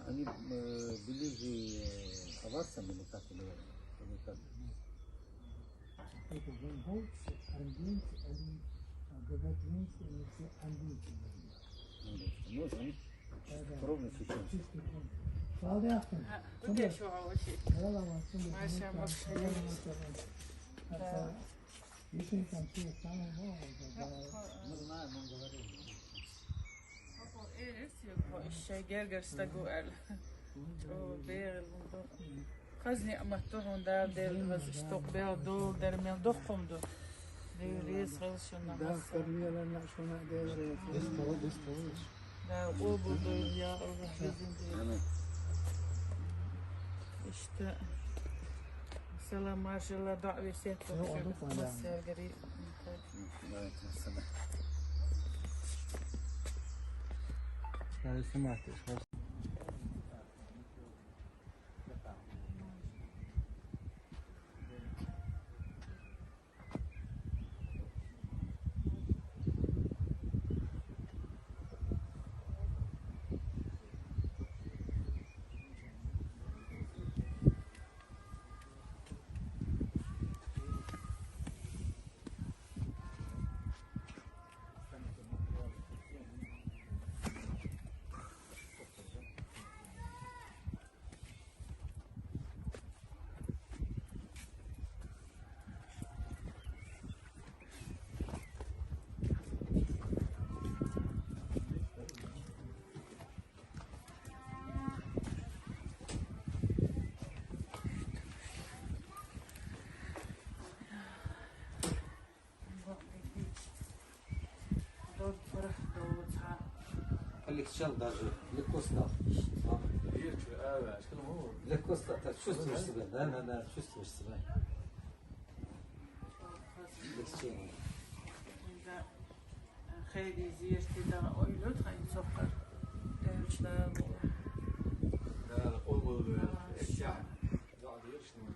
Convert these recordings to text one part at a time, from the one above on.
אני בלי חוואסה מלוקת الشاي جرجر استقوال وبير الموضوع خزني أمتوهم دار دير غز اشتوق بير دول دير من دخهم دو دير ريس غز شنا مصر دا قوبو دول يا الله بزين دير اشتاق سلام ما شاء الله دعوة سيكو مصر قريب هذا سمعت خليك تشال даже легко легко так чувствуешь себя, да, чувствуешь себя. Легче. خیلی زیرتی در اویلوت خیلی سفر درشتر لا أول الشعب قاعد يرشم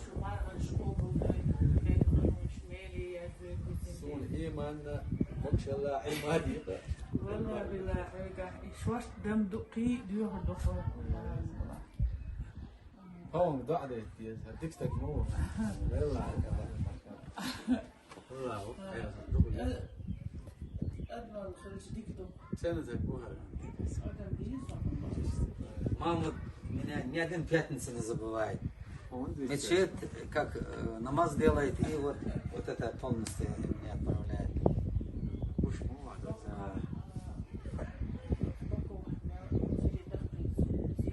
شو مرغش قوبو شمالي سون إيمان ما شاء الله عمادي والله بالله شوش دم دقي ديوه الدخول هون قاعدة هديك تجمعوا يلا الله أدنى خلص ديك دم سنة زكوها Мама меня ни один пятница не забывает. Мечеть, как намаз делает, и вот это полностью